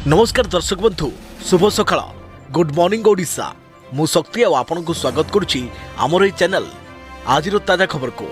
नमस्कार दर्शक बंधु शुभ सकाळ गुड मॉर्निंग ओडिशा मु शक्ति आपन को स्वागत करुच्ची आमर ये चैनल आज ताजा खबर को।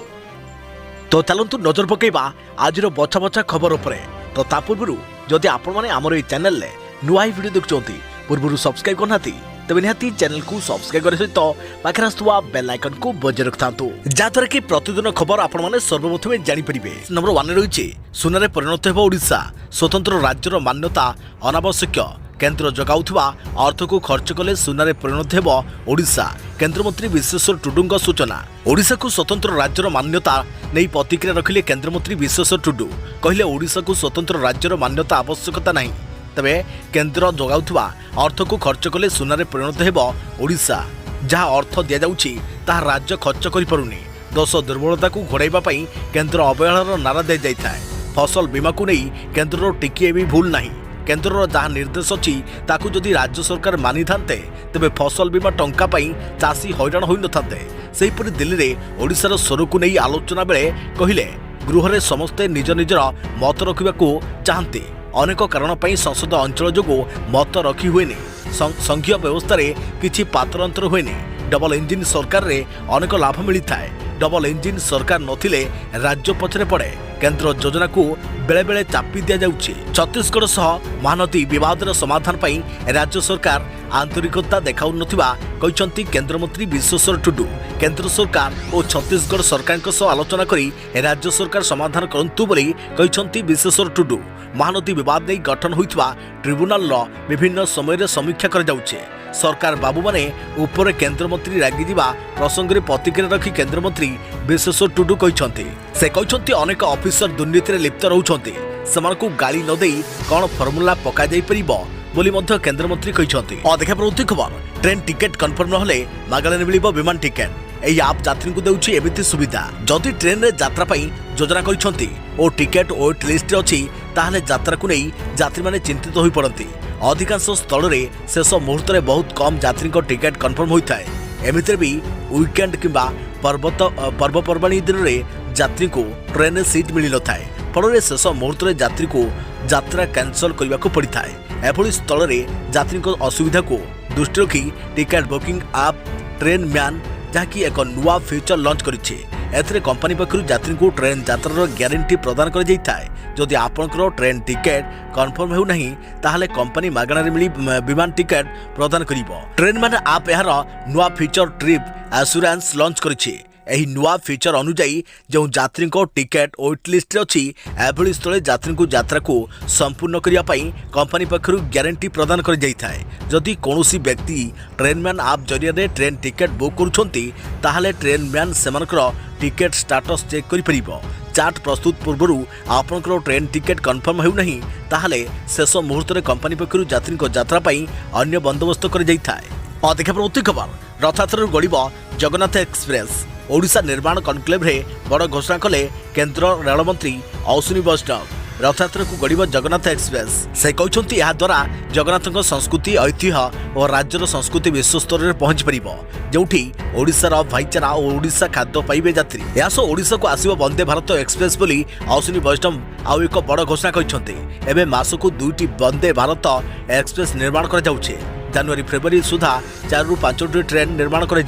तो चलतु नजर पकेबा आज बछा बछा खबर उपरे। तो ता पूर्व जदि आपण माने आमर ये चैनल ले नुआ वीडियो देखुंती पूर्व सब्सक्राइब करना तेज निहाती चैनल को सब्सक्राइब करने सहित पाखे आसुवा बेल आइकन को बजाय रखता जहाँद्वारा कि प्रतिदिन खबर आपण मैंने सर्वप्रथमे जानीपारे। नंबर 1 रही सुनारे परिणत हो ओडिशा स्वतंत्र राज्यर मान्यता अनावश्यक केन्द्र जगाउथुवा अर्थ को खर्च कले सुनारे परिणत हो ओडिशा केन्द्रमंत्री विश्वेश्वर टुडू सूचना। ओडिशा को स्वतंत्र राज्यर मान्यता नहीं प्रतिक्रिया रखिले केन्द्रमंत्री विश्वेश्वर टुडू कहले ओडिशा को स्वतंत्र राज्यर मान्यता आवश्यकता नहीं तबे केन्द्र जगाउथुवा अर्थ को खर्च कले सुनारे परिणत हो ओडिशा जहाँ अर्थ दि जाउछि ताहा राज्य खर्च करि पारुनी दोष दुर्बलता को घोड़ाइबा पई केन्द्र अवहेलार नारा दि जाइथाय। फसल बीमा को नहीं केन्द्र टिकिए भी भूल नहीं केन्द्र जहाँ निर्देश अच्छी ताकू जदि राज्य सरकार मानि थांते तेबे फसल बीमा टंका पाई चाषी हैरान होई न थांते। सेहिपरि दिल्ली रे ओडिशार स्वर को नहीं आलोचना बेले कहिले गृह रे समस्ते निज निजर मत रखिबाकू चाहते अनेक कारण पाई संसद अंचल जोगु मत रखी हुएनी संघीय व्यवस्था रे किछि पातरअंतर हुएनी डबल इंजिन सरकार रे अनेक लाभ मिलता है। डबल इंजिन सरकार नथिले राज्य पछरे पड़े केन्द्र योजना को बेले बेले चापी दिया जाउछि। छत्तीसगढ़ सह महानदी विवादर समाधान पाई राज्य सरकार आंतरिकता देखाउ नथिबा कहिसंती केन्द्रमंत्री विश्वेश्वर टुडू। केन्द्र सरकार और छत्तीसगढ़ सरकार सह आलोचना करी राज्य सरकार समाधान करंतु बोली कहिसंती विश्वेश्वर टुडू। महानदी विवाद नहीं गठन होइतबा ट्रिब्यूनाल विभिन्न समय समीक्षा कर जाउछे। सरकार बाबू माने ऊपर केन्द्रमंत्री रागी दिबा प्रसंग रे प्रतिक्रिया रखी केन्द्रमंत्री विश्वेश्वर टुडू कहिसंती से कहिसंती अनेक ऑफिसर दुर्नीति रे लिप्त रहउछंती सेमानकु गाली न देई कोन फॉर्मूला पका जाई परिबो बोली मध्य केन्द्रमंत्री कहिसंती। देखा प्रवृत्ति खबर ट्रेन टिकेट कन्फर्म नहले मागणारे मिलिबो विमान टिकेट एही आप यात्री को देउछि एमिति सुविधा जदि ट्रेन रे यात्रा पई योजना करिसंती ओ टिकेट वेट लिस्ट रे अछि ताहले यात्रा को नहीं यात्री माने चिंतित होई पड़ती। अधिकांश स्थल रे शेष मुहूर्त रे बहुत कम यात्री को टिकेट कन्फर्म होता है। एमिति भी वीकेंड किंबा पर्वपर्वाणी दिन रे यात्री को ट्रेन में सीट मिल न थाए फल शेष मुहूर्त रे यात्री को यात्रा कैंसल करने को पड़ता है। एभली स्थल रे यात्री को असुविधा को दृष्टि रखी टिकेट बुकिंग आप ट्रेन मैन जहाँकि एक नुआ फीचर लॉन्च करिछि। एथरे कंपनी पक्षरु यात्री को ट्रेन यात्रार ग्यारंटी प्रदान कर जाइथाय। जदि आपनकर ट्रेन टिकेट कन्फर्म हेउ नहीं ताहले कंपनी मागणारे मिली विमान टिकेट प्रदान करिवो। ट्रेन मैन आप यार नुआ फीचर ट्रिप एश्योरेंस लॉन्च करिछि। एही नुआ फीचर अनुजाई जो यात्री को टिकेट वेट लिस्ट रे अछि एभली स्थले यात्री को यात्रा को संपूर्ण करिया पई कंपनी पक्षरु ग्यारंटी प्रदान कर जाइथाय। जदि कोनोसी व्यक्ति ट्रेन मैन आप जरिया रे ट्रेन टिकेट बुक करूछंती ताहले ट्रेन मैन सेमानकर टिकेट स्टेटस चेक करि परिबो। चार्ट प्रस्तुत पूर्वरु आपनकर ट्रेन टिकेट कन्फर्म हेउ नहीं ताहले शेष मुहूर्त रे कंपनी पक्षरु यात्री को यात्रा पई अन्य बंदोबस्त कर जाइथाय। देखा प्रवृत्ति खबर रथयात्रा गड़िब जगन्नाथ एक्सप्रेस ओडिशा निर्माण कनक्लेव रे बड़ घोषणा कले केन्द्र रेल मंत्री अश्विनी वैष्णव। रथयात्रा को गड़िब जगन्नाथ एक्सप्रेस से कहते यह द्वारा जगन्नाथ संस्कृति ऐतिह्य और राज्यर संस्कृति विश्व स्तर में पहुंच पारिबो जोठी ओडिशार भाईचारा और ओडिशा खाद्य पाइबे यात्री। या सो ओडिशा को आसिबो वंदे भारत एक्सप्रेस बोली अश्विनी वैष्णव आउ एक बड़ घोषणा करछन्ते। एबे मासको 2टी वंदे भारत एक्सप्रेस निर्माण करा जाउछे। जनवरी फेब्रुआरी सुधा 4 ରୁ 5ଟି ट्रेन निर्माण कर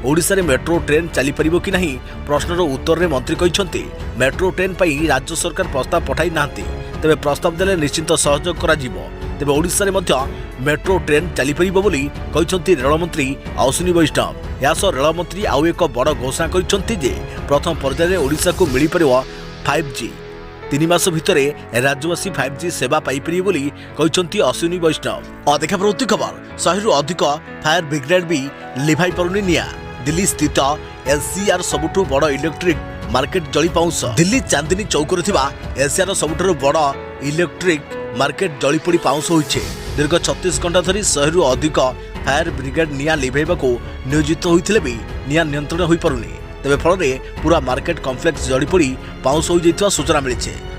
ओडिशा रे मेट्रो ट्रेन चली परिबो कि नहीं प्रश्नर उत्तर रे मंत्री कहिसंती मेट्रो ट्रेन पई राज्य सरकार प्रस्ताव पठाई नांती तेबे प्रस्ताव देले निश्चित सहयोग करा जिवो। तेबे ओडिशा रे मध्य मेट्रो ट्रेन चली परिबो बोली कहिसंती रेल मंत्री अश्विनी वैष्णव। यास रेल मंत्री आउ एक बड़ घोषणा करिसंती जे प्रथम पर्याय रे ओडिशा को मिली परिबो 5G 3 मास भितरे राज्यवासी 5G सेवा पाइपर बोली कहते अश्विनी वैष्णव। देखा प्रवृत्ति खबर 100 ରୁ अधिक फायर ब्रिगेड भी लिभाई पारुनी निया दिल्ली स्थित एशियार सबुठु बड़ इलेक्ट्रिक मार्केट जली पाउंस। दिल्ली चांदनी चौक एशियार सबुठु बड़ इलेक्ट्रिक मार्केट जली पड़ी पाउंस होइछे। दीर्घ 36 घंटा धरी 100 ରୁ अधिक फायर ब्रिगेड निया लिभाइबाकू नियोजित होइथिले भी निया नियंत्रण होई पारुनी। तेबे फल पूरा मार्केट कम्प्लेक्स जड़ी पड़ी पाउंस हो जाइथिबा सूचना मिली।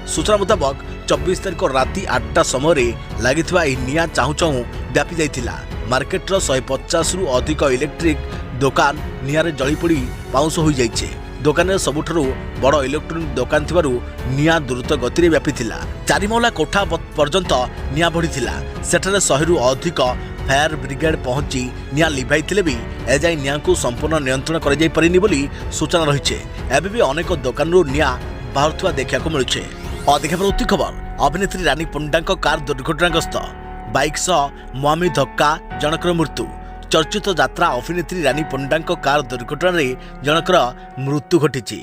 सूचना मुताबक 24 तारिख राति 8टा समय लगी निया चाहू चाहू व्यापी जाइथिला। मार्केटर 150 ରୁ अधिक इलेक्ट्रिक दुकान निआरे जली पड़ी पाउंस हो जाइछे। ଦୋକାନରେ ସବୁଠାରୁ ବଡ଼ ଇଲେକ୍ଟ୍ରୋନିକ୍ ଦୋକାନ ଥିବାରୁ ନିଆଁ ଦ୍ରୁତ ଗତିରେ ବ୍ୟାପିଥିଲା। 4 ମହଲା କୋଠା ପର୍ଯ୍ୟନ୍ତ ନିଆଁ ବଢ଼ିଥିଲା। ସେଠାରେ 100ରୁ ଅଧିକ ଫାୟାର ବ୍ରିଗେଡ୍ ପହଞ୍ଚି ନିଆଁ ଲିଭାଇଥିଲେ ବି ଏଯାଏଁ ନିଆଁକୁ ସମ୍ପୂର୍ଣ୍ଣ ନିୟନ୍ତ୍ରଣ କରାଯାଇପାରିନି ବୋଲି ସୂଚନା ରହିଛି। ଏବେ ବି ଅନେକ ଦୋକାନରୁ ନିଆଁ ବାହାରୁଥିବା ଦେଖିବାକୁ ମିଳୁଛି। ଅଧିକ ପରବର୍ତ୍ତୀ ଖବର, ଅଭିନେତ୍ରୀ ରାନୀ ପଣ୍ଡାଙ୍କ କାର ଦୁର୍ଘଟଣାଗ୍ରସ୍ତ, ବାଇକ୍ ସହ ମୁହାଁମୁହିଁ ଧକ୍କା, ଜଣକର ମୃତ୍ୟୁ। ଚର୍ଚ୍ଚିତ ଯାତ୍ରା ଅଭିନେତ୍ରୀ ରାନୀ ପଣ୍ଡାଙ୍କ କାର ଦୁର୍ଘଟଣାରେ ଜଣକର ମୃତ୍ୟୁ ଘଟିଛି।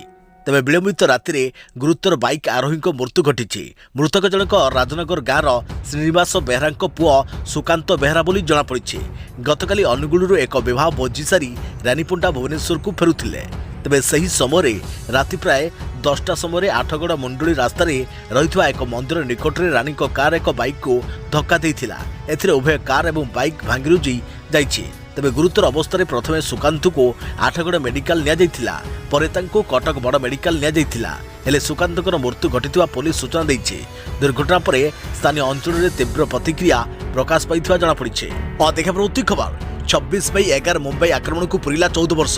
ତେବେ ବିଳମ୍ବିତ ରାତିରେ ଗୁରୁତର ବାଇକ୍ ଆରୋହୀଙ୍କ ମୃତ୍ୟୁ ଘଟିଛି। ମୃତକ ଜଣକ ରାଜନଗର ଗାଁର ଶ୍ରୀନିବାସ ବେହେରାଙ୍କ ପୁଅ ସୁକାନ୍ତ ବେହେରା ବୋଲି ଜଣାପଡ଼ିଛି। ଗତକାଲି ଅନୁଗୁଳରୁ ଏକ ବିବାହ ଭୋଜି ସାରି ରାନୀ ପଣ୍ଡା ଭୁବନେଶ୍ୱରକୁ ଫେରୁଥିଲେ। ତେବେ ସେହି ସମୟରେ ରାତି ପ୍ରାୟ 10ଟା ସମୟରେ ଆଠଗଡ଼ ମୁଣ୍ଡଳି ରାସ୍ତାରେ ରହିଥିବା ଏକ ମନ୍ଦିର ନିକଟରେ ରାନୀଙ୍କ କାର ଏକ ବାଇକ୍କୁ ଧକ୍କା ଦେଇଥିଲା। ଏଥିରେ ଉଭୟ କାର ଏବଂ ବାଇକ୍ ଭାଙ୍ଗିରୁଜି ଯାଇଛି। ତେବେ ଗୁରୁତର ଅବସ୍ଥାରେ ପ୍ରଥମେ ସୁକାନ୍ତଙ୍କୁ ଆଠଗଡ଼ ମେଡିକାଲ ନିଆଯାଇଥିଲା, ପରେ ତାଙ୍କୁ କଟକ ବଡ଼ ମେଡିକାଲ ନିଆଯାଇଥିଲା। ହେଲେ ସୁକାନ୍ତଙ୍କର ମୃତ୍ୟୁ ଘଟିଥିବା ପୋଲିସ ସୂଚନା ଦେଇଛି। ଦୁର୍ଘଟଣା ପରେ ସ୍ଥାନୀୟ ଅଞ୍ଚଳରେ ତୀବ୍ର ପ୍ରତିକ୍ରିୟା ପ୍ରକାଶ ପାଇଥିବା ଜଣାପଡ଼ିଛି। ଅଧିକ ପରବର୍ତ୍ତୀ ଖବର, 26/11 ମୁମ୍ବାଇ ଆକ୍ରମଣକୁ ପୁରିଲା 14 ବର୍ଷ।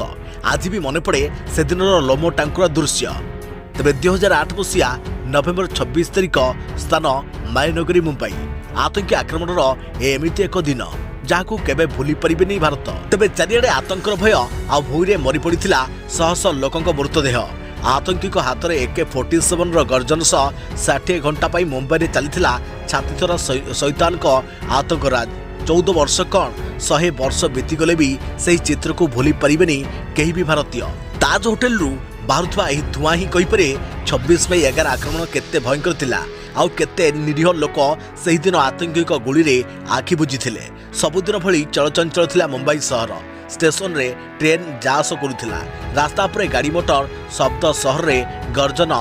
ଆଜି ବି ମନେ ପଡ଼େ ସେଦିନର ଲୋମ ଟାଙ୍କୁରା ଦୃଶ୍ୟ। ତେବେ 2008 ମସିହା ନଭେମ୍ବର 26 ତାରିଖ, ସ୍ଥାନ ମାୟାନଗରୀ, ମୁମ୍ବାଇ। ଆତଙ୍କୀ ଆକ୍ରମଣର ଏମିତି ଏକ ଦିନ ଯାହାକୁ କେବେ ଭୁଲି ପାରିବେନି ଭାରତ। ତେବେ ଚାରିଆଡ଼େ ଆତଙ୍କର ଭୟ, ଆଉ ଭୂଇଁରେ ମରିପଡ଼ିଥିଲା ଶହ ଶହ ଲୋକଙ୍କ ମୃତଦେହ। ଆତଙ୍କୀଙ୍କ ହାତରେ AK-47ର ଗର୍ଜନ ସହ 60 ଘଣ୍ଟା ପାଇଁ ମୁମ୍ବାଇରେ ଚାଲିଥିଲା ଛାତିଥରା ଶୈତାନଙ୍କ ଆତଙ୍କରାଜ। 14 ବର୍ଷ କ'ଣ, 100 ବର୍ଷ ବିତିଗଲେ ବି ସେହି ଚିତ୍ରକୁ ଭୁଲି ପାରିବେନି କେହି ବି ଭାରତୀୟ। ତାଜ ହୋଟେଲରୁ ବାହାରୁଥିବା ଏହି ଧୂଆଁ ହିଁ କହିପାରେ 26/11 ଆକ୍ରମଣ କେତେ ଭୟଙ୍କର ଥିଲା, ଆଉ କେତେ ନିରୀହ ଲୋକ ସେହିଦିନ ଆତଙ୍କୀଙ୍କ ଗୁଳିରେ ଆଖି ବୁଜିଥିଲେ। ସବୁଦିନ ଭଳି ଚଳଚଞ୍ଚଳ ଥିଲା ମୁମ୍ବାଇ ସହର। ଷ୍ଟେସନରେ ଟ୍ରେନ୍ ଯା ଆସ କରୁଥିଲା। ରାସ୍ତା ଉପରେ ଗାଡ଼ି ମଟର ଶବ୍ଦ ସହରରେ ଗର୍ଜନ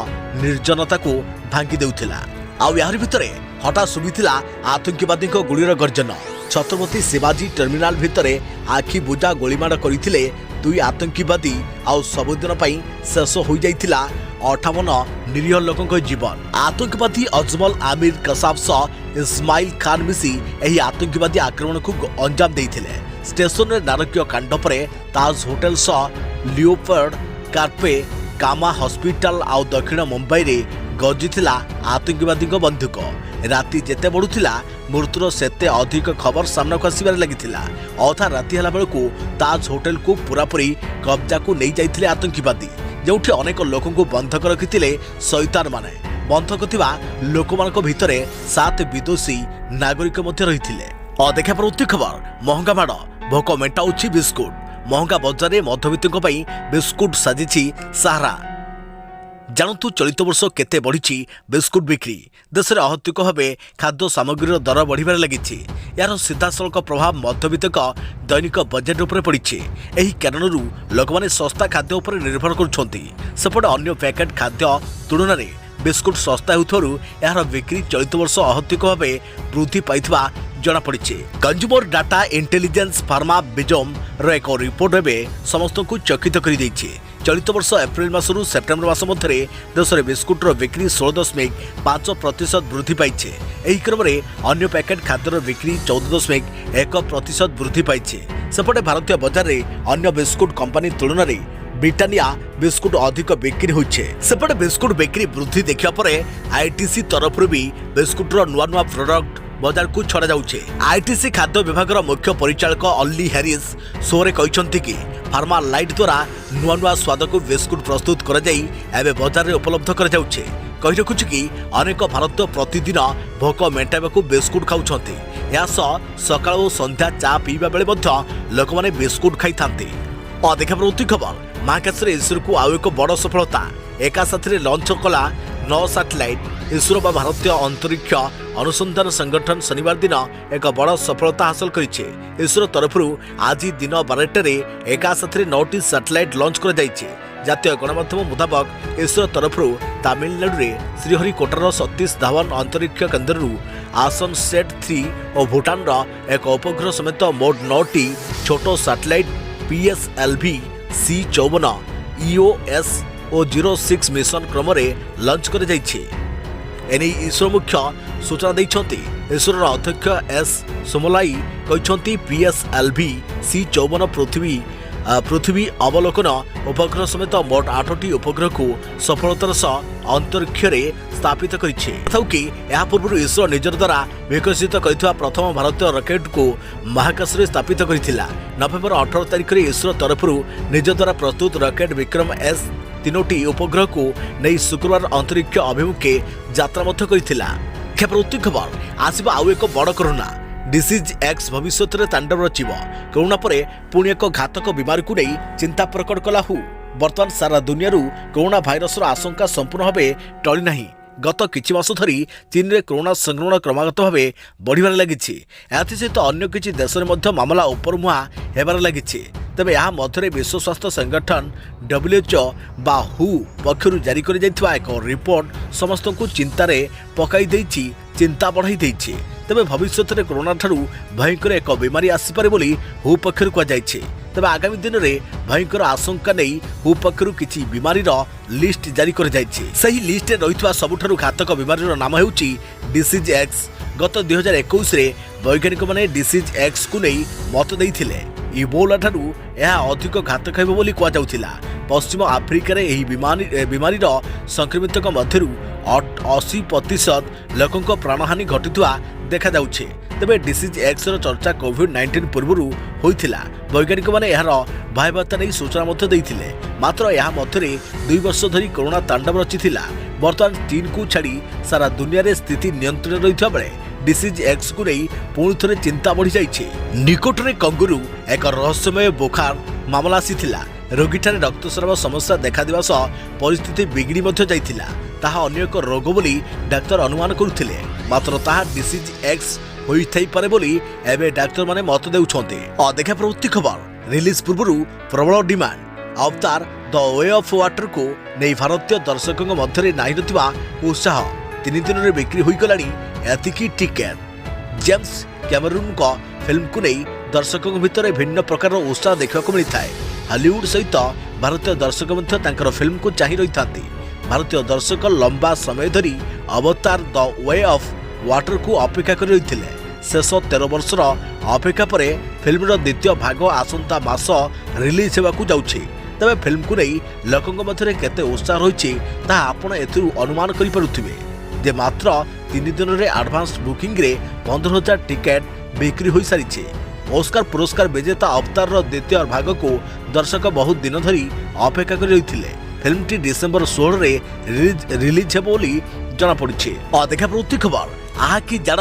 ନିର୍ଜନତାକୁ ଭାଙ୍ଗି ଦେଉଥିଲା। ଆଉ ଏହାରି ଭିତରେ ହଠାତ୍ ଶୁଭିଥିଲା ଆତଙ୍କୀବାଦୀଙ୍କ ଗୁଳିର ଗର୍ଜନ। ଛତ୍ରପତି ଶିବାଜୀ ଟର୍ମିନାଲ ଭିତରେ ଆଖି ବୁଜା ଗୁଳିମାଡ଼ କରିଥିଲେ 2 ଆତଙ୍କୀବାଦୀ। ଆଉ ସବୁଦିନ ପାଇଁ ଶେଷ ହୋଇଯାଇଥିଲା 58 ନିରୀହ ଲୋକଙ୍କ ଜୀବନ। ଆତଙ୍କବାଦୀ ଅଜମଲ ଆମିର କସାବ ସହ ଇସ୍ମାଇଲ ଖାନ ମିଶି ଏହି ଆତଙ୍କବାଦୀ ଆକ୍ରମଣକୁ ଅଞ୍ଜାମ ଦେଇଥିଲେ। ଷ୍ଟେସନରେ ନାରକୀୟ କାଣ୍ଡ ପରେ ତାଜ ହୋଟେଲ ସହ ଲିଓପାର୍ଡ କାର୍ପେ, କାମା ହସ୍ପିଟାଲ ଆଉ ଦକ୍ଷିଣ ମୁମ୍ବାଇରେ ଗର୍ଜିଥିଲା ଆତଙ୍କବାଦୀଙ୍କ ବନ୍ଧୁକ। ରାତି ଯେତେ ବଢ଼ୁଥିଲା ମୃତ୍ୟୁର ସେତେ ଅଧିକ ଖବର ସାମ୍ନାକୁ ଆସିବାରେ ଲାଗିଥିଲା। ଅଧା ରାତି ହେଲା ବେଳକୁ ତାଜ ହୋଟେଲକୁ ପୁରାପୁରି କବ୍ଜାକୁ ନେଇଯାଇଥିଲେ ଆତଙ୍କବାଦୀ, ଯେଉଁଠି ଅନେକ ଲୋକଙ୍କୁ ବନ୍ଧକ ରଖିଥିଲେ ଶୈତାନମାନେ। ବନ୍ଧକ ଥିବା ଲୋକମାନଙ୍କ ଭିତରେ 7 ବିଦେଶୀ ନାଗରିକ ମଧ୍ୟ ରହିଥିଲେ। ଅଧିକା ପରବର୍ତ୍ତୀ ଖବର, ମହଙ୍ଗା ମାଡ଼, ଭୋକ ମେଣ୍ଟାଉଛି ବିସ୍କୁଟ। ମହଙ୍ଗା ବଜାରରେ ମଧ୍ୟବିତ୍ତଙ୍କ ପାଇଁ ବିସ୍କୁଟ ସାଜିଛି ସାହାରା। ଜାଣନ୍ତୁ ଚଳିତ ବର୍ଷ କେତେ ବଢ଼ିଛି ବିସ୍କୁଟ ବିକ୍ରି। ଦେଶରେ ଅହେତୁକ ଭାବେ ଖାଦ୍ୟ ସାମଗ୍ରୀର ଦର ବଢ଼ିବାରେ ଲାଗିଛି। ଏହାର ସିଧାସଳଖ ପ୍ରଭାବ ମଧ୍ୟବିତ୍ତଙ୍କ ଦୈନିକ ବଜେଟ୍ ଉପରେ ପଡ଼ିଛି। ଏହି କାରଣରୁ ଲୋକମାନେ ଶସ୍ତା ଖାଦ୍ୟ ଉପରେ ନିର୍ଭର କରୁଛନ୍ତି। ସେପଟେ ଅନ୍ୟ ପ୍ୟାକେଟ୍ ଖାଦ୍ୟ ତୁଳନାରେ ବିସ୍କୁଟ ଶସ୍ତା ହେଉଥିବାରୁ ଏହାର ବିକ୍ରି ଚଳିତ ବର୍ଷ ଅହେତୁକ ଭାବେ ବୃଦ୍ଧି ପାଇଥିବା ଜଣାପଡ଼ିଛି। କଞ୍ଜୁମର ଡାଟା ଇଣ୍ଟେଲିଜେନ୍ସ ଫାର୍ମା ବିଜୋମର ଏକ ରିପୋର୍ଟ ଏବେ ସମସ୍ତଙ୍କୁ ଚକିତ କରିଦେଇଛି। ଚଳିତ ବର୍ଷ ଏପ୍ରିଲ ମାସରୁ ସେପ୍ଟେମ୍ବର ମାସ ମଧ୍ୟରେ ଦେଶରେ ବିସ୍କୁଟର ବିକ୍ରି 16.5% ବୃଦ୍ଧି ପାଇଛି। ଏହି କ୍ରମରେ ଅନ୍ୟ ପ୍ୟାକେଟ୍ ଖାଦ୍ୟର ବିକ୍ରି 14.1% ବୃଦ୍ଧି ପାଇଛି। ସେପଟେ ଭାରତୀୟ ବଜାରରେ ଅନ୍ୟ ବିସ୍କୁଟ କମ୍ପାନୀ ତୁଳନାରେ ବ୍ରିଟାନିଆ ବିସ୍କୁଟ ଅଧିକ ବିକ୍ରି ହୋଇଛି। ସେପଟେ ବିସ୍କୁଟ ବିକ୍ରି ବୃଦ୍ଧି ଦେଖିବା ପରେ ଆଇଟିସି ତରଫରୁ ବି ବିସ୍କୁଟର ନୂଆ ନୂଆ ପ୍ରଡକ୍ଟ ବଜାରକୁ ଛଡ଼ାଯାଉଛି। ଆଇଟିସି ଖାଦ୍ୟ ବିଭାଗର ମୁଖ୍ୟ ପରିଚାଳକ ଅଲ୍ଲି ହ୍ୟାରିସ୍ ଶୋରେ କହିଛନ୍ତି କି ଫାର୍ମା ଲାଇଟ୍ ଦ୍ୱାରା ନୂଆ ନୂଆ ସ୍ୱାଦକୁ ବିସ୍କୁଟ ପ୍ରସ୍ତୁତ କରାଯାଇ ଏବେ ବଜାରରେ ଉପଲବ୍ଧ କରାଯାଉଛି। କହି ରଖୁଛି କି ଅନେକ ଭାରତୀୟ ପ୍ରତିଦିନ ଭୋକ ମେଣ୍ଟାଇବାକୁ ବିସ୍କୁଟ ଖାଉଛନ୍ତି। ଏହା ସହ ସକାଳ ଓ ସନ୍ଧ୍ୟା ଚା ପିଇବା ବେଳେ ମଧ୍ୟ ଲୋକମାନେ ବିସ୍କୁଟ ଖାଇଥାନ୍ତି। ଅଧିକ ପ୍ରବୃତ୍ତି ଖବର, ମହାକାଶରେ ଇସ୍ରୋକୁ ଆଉ ଏକ ବଡ଼ ସଫଳତା। ଏକା ସାଥିରେ ଲଞ୍ଚ କଲା 9 ସାଟେଲାଇଟ୍। ଇସ୍ରୋ ବା ଭାରତୀୟ ଅନ୍ତରୀକ୍ଷ ଅନୁସନ୍ଧାନ ସଂଗଠନ ଶନିବାର ଦିନ ଏକ ବଡ଼ ସଫଳତା ହାସଲ କରିଛି। ଇସ୍ରୋ ତରଫରୁ ଆଜି ଦିନ 12ଟାରେ ଏକା ସାଥିରେ 9ଟି ସାଟେଲାଇଟ୍ ଲଞ୍ଚ କରାଯାଇଛି। ଜାତୀୟ ଗଣମାଧ୍ୟମ ମୁତାବକ ଇସ୍ରୋ ତରଫରୁ ତାମିଲନାଡୁରେ ଶ୍ରୀହରିକୋଟାର ସତୀଶ ଧାୱନ ଅନ୍ତରୀକ୍ଷ କେନ୍ଦ୍ରରୁ ଆସନ ସେଟ୍ 3 ଓ ଭୁଟାନର ଏକ ଉପଗ୍ରହ ସମେତ ମୋଟ 9ଟି ଛୋଟ ସାଟେଲାଇଟ୍ PSLV-C54, EOS ଓ 06 ମିଶନ କ୍ରମରେ ଲଞ୍ଚ କରାଯାଇଛି। ଏନେଇ ଇସ୍ରୋ ମୁଖ୍ୟ ସୂଚନା ଦେଇଛନ୍ତି। ଇସ୍ରୋର ଅଧ୍ୟକ୍ଷ S. ସୋମଲାଇ କହିଛନ୍ତି PSLV-C54 ପୃଥିବୀ पृथ्वी अवलोकन उपग्रह समेत मोट 8टी उपग्रह को सफलतार सह अंतरिक्ष स्थापित करिछि। कि यह पूर्व इसरो निजर द्वारा विकसित करथिबा प्रथम भारतीय रॉकेट को महाकाश में स्थापित करथिला। नवेम्बर 18 तारिख में इसरो तरफ निज द्वारा प्रस्तुत रॉकेट विक्रम एस 3टी उपग्रह को नहीं शुक्रवार अंतरिक्ष अभिमुखे यात्रा मध्य करथिला। प्रवृत्ति खबर आसिबा आउ एक बड़ कोरोना डिसीज एक्स भविष्य में तांडव रचिब। कोरोना पर पुणी एक घातक बीमारी को नहीं चिंता प्रकट कला हु। बर्तमान सारा दुनिया कोरोना भाइरस आशंका संपूर्ण भाव टली नहीं। गत किछि मास धरी चीन में कोरोना संक्रमण क्रमागत भाव बढ़िबार लागिछि। एथिसहित अन्य किछि देश में मध्य मामला उपरमुहा हेबार लागिछि। तेबे यहाँ मध्य विश्व स्वास्थ्य संगठन WHO बा हु पक्षरु जारी कर जाइथिबा एक रिपोर्ट समस्त को चिंतार पकाई देइछि, चिंता बढ़ाई देइछि। तेबे भविष्य में कोरोना ठारू भयंकर एक बीमारी आसीपारे बोली हु पक्षर कहुଯାଇଛି। तेबे आगामी दिन में भयंकर आशंका नहीं हु पक्षर किछि बीमारी लिस्ट जारी कर जाइछि। सही लिस्ट रहितबा सबुठारु घातक बीमारी नाम हेउछि डिसीज एक्स। गत 2021 रे वैज्ञानिक माने डिसीज एक्स को नहीं मत देइथिले। इबोला ठारू यह अधिक घातक हेबो बोली कहा जाउथिला। पश्चिम आफ्रिकार एही बीमारी संक्रमित मध्यरु 80% लोकों प्राणहानि घटिथुआ देखा जाउछे। तेबे डिसीज एक्स चर्चा कोविड-19 पूर्व होइथिला। वैज्ञानिक माने यार भयावहता नहीं सूचना मध्य देइथिले। मात्र यह मध्य 2 वर्ष धरी कोरोना तांडव रचिथिला। बर्तमान चीन को छाड़ी सारा दुनिया रे स्थिति नियंत्रण रहिथा बेले डिसीज एक्स को नहीं पुणी थे चिंता बढ़ी जाइए। निकटरे कंगुरु एक रहस्यमय बुखार मामला आसीथिला। रोगीठारे रक्तस्राव समस्या देखा दिवा सह परिस्थिति बिगड़ी मध्य जाइथिला। ताहा अन्य एक रोग बोली डाक्तर अनुमान करुथिले। मात्र ताहा डिसीज एक्स होई थाई पारे बोली एबे डाक्तर माने मत देउछन्ते। अदेखा प्रवृत्ति खबर रिलीज पूर्व प्रबल डिमांड। अवतार द वे ऑफ वाटर को नहीं भारतीय दर्शकों मध्य नाही नथिबा उत्साह 3 दिन में बिक्री होई गलानी एतिकी टिकेट। जेम्स कैमरून को फिल्म को नहीं दर्शकों भितर भिन्न प्रकार उत्साह देखा मिलता है। हॉलीवुड सहित भारतीय दर्शक मध्य फिल्म को चाहि रही था। भारतीय दर्शक लंबा समय धरी अवतार द वे ऑफ वाटर को अपेक्षा कर रही। शेष 13 वर्षर अपेक्षा पर फिल्म द्वितीय भाग आसंता मास रिलीज होगा जाउछि। तबे फिल्म को नहीं लोकों मध्य केते उत्साह रही आपण एथुरु अनुमान करि पारुथिबे जे मात्र 3 दिन में एडवांस बुकिंग रे 15,000 टिकेट बिक्री हो सारी। ऑस्कार पुरस्कार विजेता अवतार द्वितीय भाग को दर्शक बहुत दिन धरी अपेक्षा कर रही। फिल्म टी डिसेंबर 16 रे रिलीज हे बोली जना पड़ी। देखा प्रवृत्ति खबर आहा कि जाड़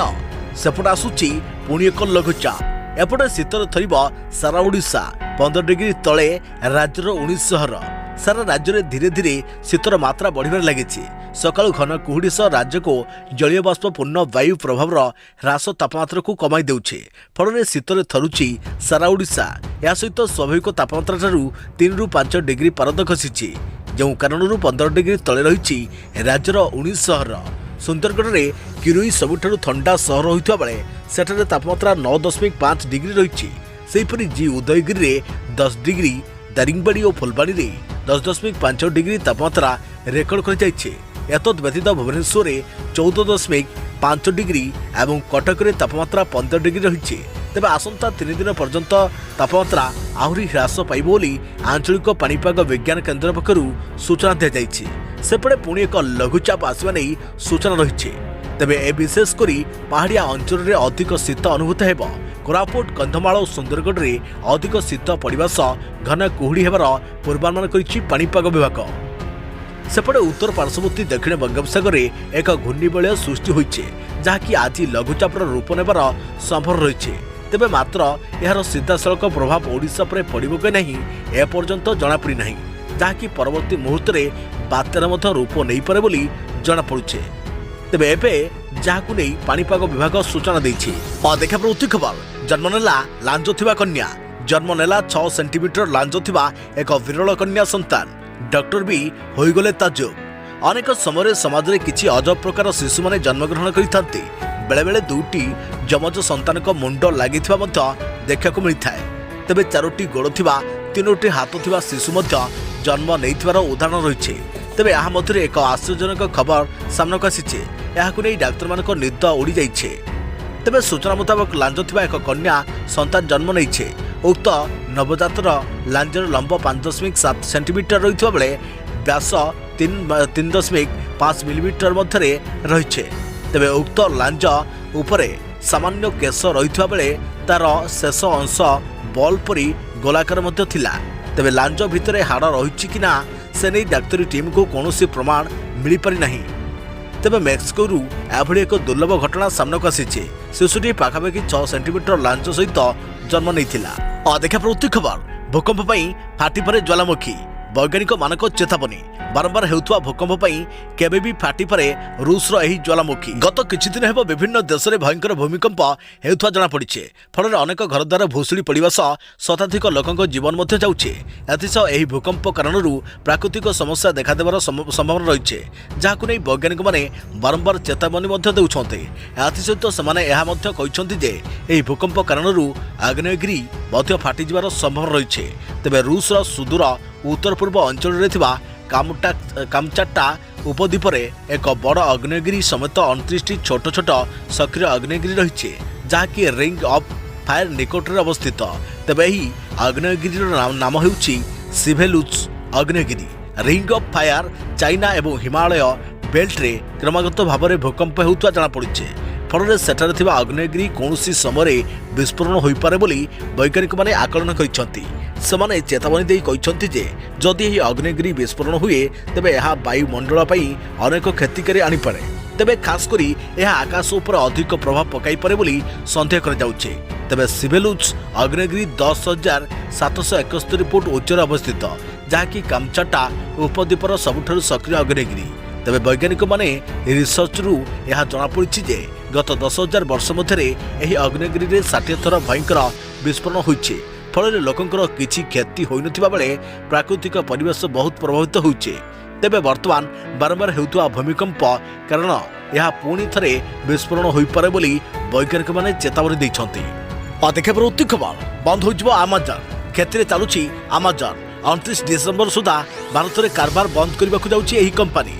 सेपटे आसुची पुणी एक लघुचाप। एपटे शीतर थरिब सारा ओडिशा 15 डिग्री तले राज्यर 19 सहर। सारा राज्य में धीरे धीरे शीतर मात्रा बढ़िबार लागिछि। सकाळु घन कुहुडी सह राज्य को जलीय बाष्प पूर्ण वायु प्रभाव ह्रास तापमात्रा को कमाई देउछे। फल शीतर थरुची सारा ओडिशा। या सहित स्वाभाविक तापमात्रा ठारू 3 ରୁ 5 डिग्री पारद खसिछि। जो कारण 15 डिग्री तले रही राज्यर 19 सहर। सुंदरगढ़ में किरोई सबुठारु ठंडा सहर होइथिबा बेले सेठारे तापमात्रा 9.5 डिग्री रही। सेहिपरि जी उदयगिरी में 10 डिग्री, दारिंगबाड़ी और फुलबाड़ी में 10.5 डिग्री तापमात्रा रेकर्ड कर जाइछे। एतद व्यतीत भुवनेश्वर में 14.5 डिग्री और कटक में तापमात्रा 15 डिग्री रही। तेज आसंता 3 दिन पर्यंत तापमात्रा आहरी ह्रास पाइब बोली आंचलिक पाणीपाग विज्ञान केन्द्र पक्षरु सूचना दी जाइछि। सेपटे पुणी एक लघुचाप आसवा नहीं सूचना रही। तेबे ए विशेषकर पहाड़िया अंचल में अधिक शीत अनुभूत हेब। कोरापुट, कंधमाल और सुंदरगढ़ में अधिक शीत पड़वा सह घन कुहुड़ी हेबार पूर्वानुमान करिछि पाणीपाग विभाग। सेपटे उत्तर पार्श्ववर्ती दक्षिण बंगोपसागर में एक घूर्णिबलय सृष्टि होइछे जहाँकि आज लघुचापर रूप नेबार संभव रही। तेबे मात्र यार सीधासलख प्रभाव ओडिशा पर पड़िबो कि नहीं एपर्यंत जनापड़ी नहीं, जहाँकि परवर्ती मुहूर्त में बात्यार मध्य रूप नहीं पारे बोली जना पड़ुछे। तेबे एबे जहाकु नहीं पाणीपाग विभाग सूचना देइछि। देखा प्रवृत्ति खबर जन्मनेला लांज थिबा कन्या। जन्मनेला 6 सेंटीमीटर लांज थिबा एक विरल कन्या संतान। डॉक्टर भी होइगले ताजुब। अनेक समय समाज में किसी अजब प्रकार शिशु माने जन्मग्रहण करिथांती। बेले बेले 2टी जमज संतान को मुंड लगी देखा मिलता है। तेबे 4टी गोड़ थिबा 3टी हाथ थिबा शिशु मध्य जन्म नैथिबार उदाहरण रही। तेबे यहाँ मध्य एक आश्चर्यजनक खबर सामना आसीचे। याकु नै डाक्तर मानक निद उड़ी जाइछे। तेबे सूचना मुताबक लांज थिबा एक कन्या संतान जन्म नैछे। उक्त नवजातर लांजर लंब 5.7 सेंटीमीटर रही बेले व्यास 3.5 मिलीमीटर मध्य रही। तेबे उक्त लांज उपरे सामान्य केश रही बेले तार शेष अंश बल परी गोलाकार मध्य थिला। तेबे लांज भितर हाड़ रही कि ना से नहीं डाक्तरी टीम को कौन प्रमाण मिल पारि नहीं। तेबे मेक्सिको एभली एक दुर्लभ घटना सामना आसी। शिशुटी पाखापाखि 6 सेंटीमीटर लांच सहित जन्म नहीं। देखा प्रवृत्ति खबर भूकंप फाटी परे ज्वालामुखी वैज्ञानिक मानक चेतावनी बारंबार हेउथुआ भूकंप केबे भी फाटी परे रूसर एही ज्वालामुखी। गत किछि दिन हेब विभिन्न देश में भयंकर भूमिकंप हेउथुआ जना पड़िछे। फल अनेक घरद्वार भूशुड़ी पड़वा सह शताधिक लोकंक जीवन मध्य जाउछे। एथिसह एही भूकंप कारणरू प्राकृतिक समस्या देखादेवार संभावना रही, जहाकु नै वैज्ञानिक माने बारंबार चेतावनी मध्य देउछन्ते। एथिसहित सेमाने एहा मध्य कहिसन्ति जे एही भूकंप कारणरू आग्नेयगिरी मध्य फाटी जिवार संभावना रही। तेबे रूसर सुदूर उत्तर पूर्व अंचल रे थिबा कामचाट्टा उपद्वीप एक बड़ आग्नेयगिरी समेत 29 छोट छोट सक्रिय आग्नेयगिरी रही, जहाँकि रिंग ऑफ फायर निकट में अवस्थित। तेबे यही आग्नेयगिरी नाम होउछि सिभेलुच आग्नेयगिरी। रिंग ऑफ फायर चाइना एवं हिमालय बेल्ट रे क्रमागत भाव में भूकंप होउतवा जना पड़िछे। फल सेठारे थिबा आग्नेयगिरी कौनसी समय विस्फोरण हो पारे बोली वैज्ञानिक माने आकलन करिसंती। सेमाने चेतावनी देई कहिसंती जे जदि एही आग्नेयगिरी विस्फोरण हुए तेबे यह वायुमंडल पई अनेक क्षतिकारी आनी पारे। तेबे खास करी यह आकाश उपर अधिक प्रभाव पकाई पारे बोली संदेह कर जाउछे। तेबे सिभेलुच आग्नेयगिरी 10,771 फुट उच्चर अवस्थित, जहाँकि कामचाट्टा उपद्वीपर सबुठारु सक्रिय आग्नेयगिरी। तेबे वैज्ञानिक माने रिसर्च रु यह जनापड़ी जे गत 10,000 वर्ष मध्य एही आग्नेयगिरी रे 60 थर भयंकर विस्फोरण होइछे। फल लोकंकर किछि क्षति होई नथिबा बेले प्राकृतिक परिवेश बहुत प्रभावित होइछे। तेबे वर्तमान बारंबार हेउतुआ भूमिकंप कारण यह पुणी थरे विस्फोरण होई पारे बोली वैज्ञानिक माने चेतावनी दैछन्ति। देखा प्रवृत्ति खबर बंद होइजबो अमेजन क्षेत्र चालुछि अमेजन 29 डिसेंबर सुधा भारत में कारबार बंद करने जाउछि एही कंपनी।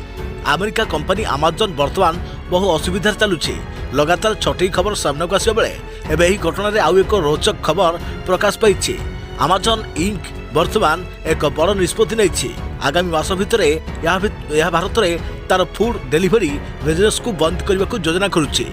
अमेरिका कंपनी अमेजन वर्तमान बहु असुविधा चलुछि। लगातार 6टी खबर सामना को आसिबा बेले एबे एही घटना रे आउ एक रोचक खबर प्रकाश पाइछि। अमेजन इंक वर्तमान एक बड़ निष्पत्ति नैछि। आगामी मास भितर यह भारत में तार फूड डेलीवरी बिजनेस को बंद करने को योजना करुछि।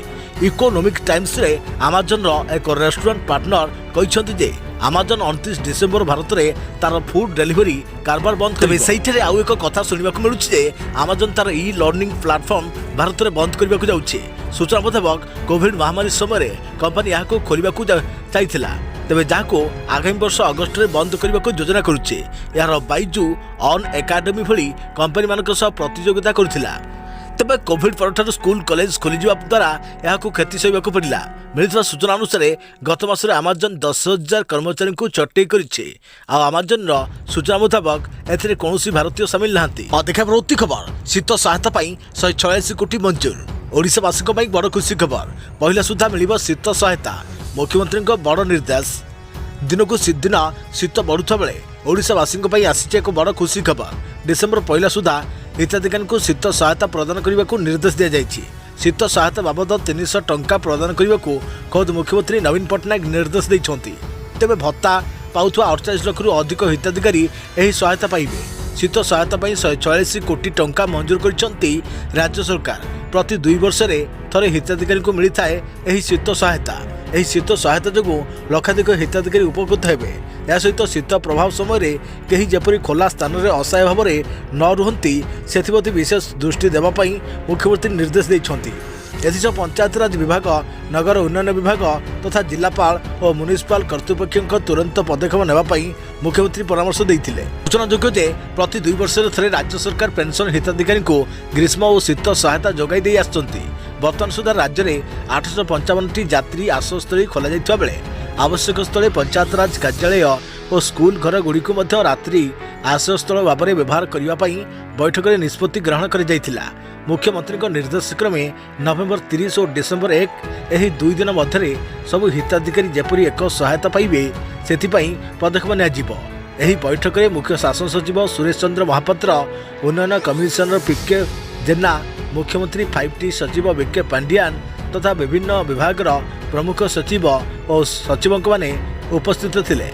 इकोनॉमिक टाइम्स रे अमेजन रो एक रेस्टोरेंट पार्टनर कहिसंति जे अमेजन 29 डिसेंबर भारत में तार फूड डेलीवरी कारबार बंद करे। सहीठे आउ एक कथा सुनिबा को मिलुछि जे अमेजन तार ई लर्निंग प्लेटफॉर्म भारत में बंद करने को जाउछि। सूचना मुताबक कोविड महामारी समय कंपनी यहाँ खोलने को चाहिए, तेज जहाँ आगामी वर्ष अगस्ट में बंद करने को योजना करुचे। यार बाइजू ऑन एकेडमी भली कंपनी मान प्रतियोगिता करुथिला। तेबे कोविड पर स्कूल कॉलेज खोली द्वारा यह क्षति सहवाक पड़ा। मिलता सूचना अनुसार गत मासरे अमेजन 10,000 कर्मचारी को छटई करिछे। अमेजन सूचना मुताबक एथिरे कौनसी भारतीय सामिल नाहांती। देखा प्रवृत्ति खबर शीत सहायता 146 कोटी मंजूर। ओडिशावासी बड़ खुशी खबर पहला सुधा मिल शीत सहायता। मुख्यमंत्री बड़ निर्देश। दिन को दिन शीत बढ़ुवा बेले ओडिशावासी आसी एक बड़ खुशी खबर। डिसेम्बर पहला सुधा हिताधिकारी को शीत सहायता प्रदान करने को निर्देश दी जाएगी। शीत सहायता बाबद 300 टंका प्रदान करने को खुद मुख्यमंत्री नवीन पट्टनायक निर्देश देइछन्ति। तेबे भत्ता पाउथुआ 48 लाख रु अधिक हिताधिकारी एही सहायता पाइबे। शीत सहायता 146 कोटी टंका मंजूर करिसंति राज्य सरकार। प्रति 2 वर्ष थरे हिताधिकारी को मिलता है एही शीत सहायता। एही शीत सहायता जो लक्षाधिक हिताधिकारी उपकृत हेबे। या सहित शीत प्रभाव समय कहीं जपरी खोला स्थान में असहाय भाव में न रुहंती सेथिप्रति विशेष दृष्टि देवाई मुख्यमंत्री निर्देश देइछन्ति। एथिसह पंचायतराज विभाग, नगर उन्नयन विभाग तथा जिलापाल और म्युनिसिपाल कर्तृपक्ष तुरंत पदक्षेप नेबाई मुख्यमंत्री परामर्श देइथिले। सूचनायोग्य जे प्रति 2 वर्ष थे राज्य सरकार पेंशन हिताधिकारी को ग्रीष्म और शीत सहायता जोगाई दे आसुछन्ति। वर्तमान सुधा राज्य में 855टी यात्री आश्रयस्थली खोल बेले आवश्यक स्थले पंचायतराज कार्यालय और स्कूल घर गुड़िक रात्रि आश्रयस्थल भाव में व्यवहार करने बैठक में निष्पत्ति ग्रहण कर मुख्यमंत्री निर्देश क्रमे नवेम्बर 30 और डिसेम्बर 1 यही 2 दिन मध्य सबु हिताधिकारी जेपरी एक सहायता पाइबे से पदक्षेप नियाजिबो। एही बैठक में मुख्य शासन सचिव सुरेश चंद्र महापात्र, उन्नयन कमिशनर पीके जेना, मुख्यमंत्री 5T सचिव बीके पांडियान तथा विभिन्न विभाग प्रमुख सचिव और सचिव उपस्थित थिले।